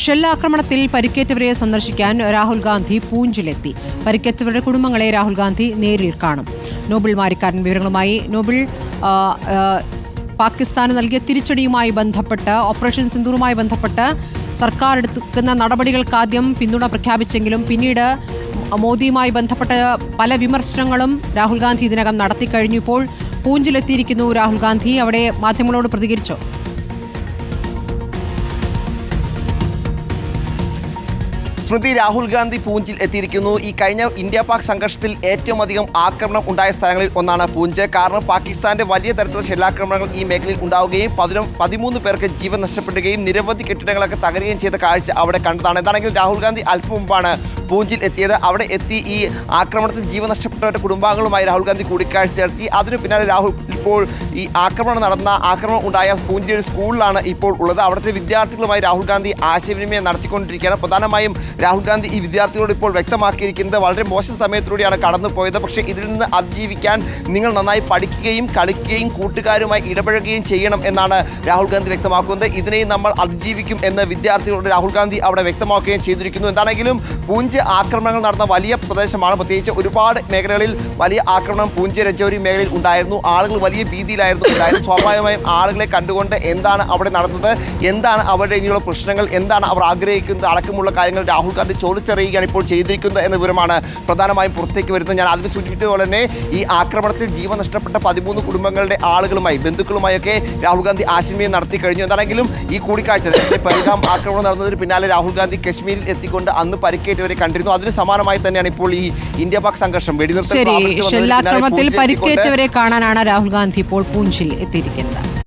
ഷെല്ലാക്രമണത്തിൽ പരിക്കേറ്റവരെ സന്ദർശിക്കാൻ രാഹുൽ ഗാന്ധി പൂഞ്ചിലെത്തി. പരിക്കേറ്റവരുടെ കുടുംബങ്ങളെ രാഹുൽ ഗാന്ധി നേരിൽ കാണും. നോബിൾ മാരിക്കാരൻ വിവരങ്ങളുമായി. നോബിൾ, പാകിസ്ഥാന് നൽകിയ തിരിച്ചടിയുമായി ബന്ധപ്പെട്ട്, ഓപ്പറേഷൻ സിന്ദൂറുമായി ബന്ധപ്പെട്ട് സർക്കാർ എടുക്കുന്ന നടപടികൾക്കാദ്യം പിന്തുണ പ്രഖ്യാപിച്ചെങ്കിലും പിന്നീട് മോദിയുമായി ബന്ധപ്പെട്ട പല വിമർശനങ്ങളും രാഹുൽ ഗാന്ധി ഇതിനകം നടത്തിക്കഴിഞ്ഞു. ഇപ്പോൾ പൂഞ്ചിലെത്തിയിരിക്കുന്നു രാഹുൽ ഗാന്ധി. അവിടെ മാധ്യമങ്ങളോട് പ്രതികരിച്ചോ? സ്മൃതി, രാഹുൽ ഗാന്ധി പൂഞ്ചിൽ എത്തിയിരിക്കുന്നു. ഈ കഴിഞ്ഞ ഇന്ത്യ പാക് സംഘർഷത്തിൽ ഏറ്റവും അധികം ആക്രമണം ഉണ്ടായ സ്ഥലങ്ങളിൽ ഒന്നാണ് പൂഞ്ച്. കാരണം പാകിസ്ഥാന്റെ വലിയ തരത്തിലുള്ള ഷെല്ലാക്രമണങ്ങൾ ഈ മേഖലയിൽ ഉണ്ടാവുകയും 13 പേർക്ക് ജീവൻ നഷ്ടപ്പെടുകയും നിരവധി കെട്ടിടങ്ങളൊക്കെ തകരുകയും ചെയ്ത കാഴ്ച അവിടെ കണ്ടതാണ്. എന്താണെങ്കിലും രാഹുൽ ഗാന്ധി അല്പം മുമ്പാണ് പൂഞ്ചിൽ എത്തിയത്. അവിടെ എത്തി ഈ ആക്രമണത്തിൽ ജീവൻ നഷ്ടപ്പെട്ടവരുടെ കുടുംബാംഗങ്ങളുമായി രാഹുൽ ഗാന്ധി കൂടിക്കാഴ്ച നടത്തി. അതിനു പിന്നാലെ രാഹുൽ ഇപ്പോൾ ഈ ആക്രമണം ഉണ്ടായ പൂഞ്ചിലെ ഒരു സ്കൂളിലാണ് ഇപ്പോൾ ഉള്ളത്. അവിടുത്തെ വിദ്യാർത്ഥികളുമായി രാഹുൽ ഗാന്ധി ആശയവിനിമയം നടത്തിക്കൊണ്ടിരിക്കുകയാണ്. പ്രധാനമായും രാഹുൽ ഗാന്ധി ഈ വിദ്യാർത്ഥികളോട് ഇപ്പോൾ വ്യക്തമാക്കിയിരിക്കുന്നത് വളരെ മോശം സമയത്തിലൂടെയാണ് കടന്നു പോയത്. പക്ഷേ ഇതിൽ നിന്ന് അതിജീവിക്കാൻ നിങ്ങൾ നന്നായി പഠിക്കുകയും കളിക്കുകയും കൂട്ടുകാരുമായി ഇടപഴകുകയും ചെയ്യണം എന്നാണ് രാഹുൽ ഗാന്ധി വ്യക്തമാക്കുന്നത്. ഇതിനെയും നമ്മൾ അതിജീവിക്കും എന്ന് വിദ്യാർത്ഥികളോട് രാഹുൽ ഗാന്ധി അവിടെ വ്യക്തമാക്കുകയും ചെയ്തിരിക്കുന്നു. എന്താണെങ്കിലും പൂഞ്ച് ആക്രമണങ്ങൾ നടന്ന വലിയ പ്രദേശമാണ്. പ്രത്യേകിച്ച് ഒരുപാട് മേഖലകളിൽ വലിയ ആക്രമണം പൂഞ്ച് രജൌരി മേഖലയിൽ ഉണ്ടായിരുന്നു. ആളുകൾ വലിയ ഭീതിയിലായിരുന്നു ഉണ്ടായിരുന്നു. സ്വാഭാവികമായും ആളുകളെ കണ്ടുകൊണ്ട് എന്താണ് അവിടെ നടന്നത്, എന്താണ് അവരുടെ ഇനിയുള്ള പ്രശ്നങ്ങൾ, എന്താണ് അവർ ആഗ്രഹിക്കുന്നത് അടക്കമുള്ള കാര്യങ്ങൾ രാഹുൽ ഗാന്ധി ചോദിച്ചറിയുകയാണ് ഇപ്പോൾ ചെയ്തിരിക്കുന്നത് എന്ന വിവരമാണ് പ്രധാനമായും പുറത്തേക്ക് വരുന്നത്. ഞാൻ ആദ്യം സൂചിപ്പിച്ചതുപോലെ തന്നെ ഈ ആക്രമണത്തിൽ ജീവൻ നഷ്ടപ്പെട്ട 13 കുടുംബങ്ങളുടെ ബന്ധുക്കളുമായൊക്കെ രാഹുൽ ഗാന്ധി ആശയവിനിമയം നടത്തി കഴിഞ്ഞു. എന്താണെങ്കിലും ഈ കൂടിക്കാഴ്ച, പഹൽഗാം ആക്രമണം നടന്നതിന് പിന്നാലെ രാഹുൽ ഗാന്ധി കശ്മീരിൽ എത്തിക്കൊണ്ട് അന്ന് പരിക്കേറ്റവരെ കണ്ടിരുന്നു. അതിന് സമാനമായി തന്നെയാണ് ഇപ്പോൾ ഈ ഇന്ത്യ പാക് സംഘർഷം ഷെല്ലാക്രമണത്തിൽ പരിക്കേറ്റവരെ കാണാനാണ് രാഹുൽ ഗാന്ധി ഇപ്പോൾ പൂഞ്ചിൽ എത്തിയിരിക്കുന്നത്.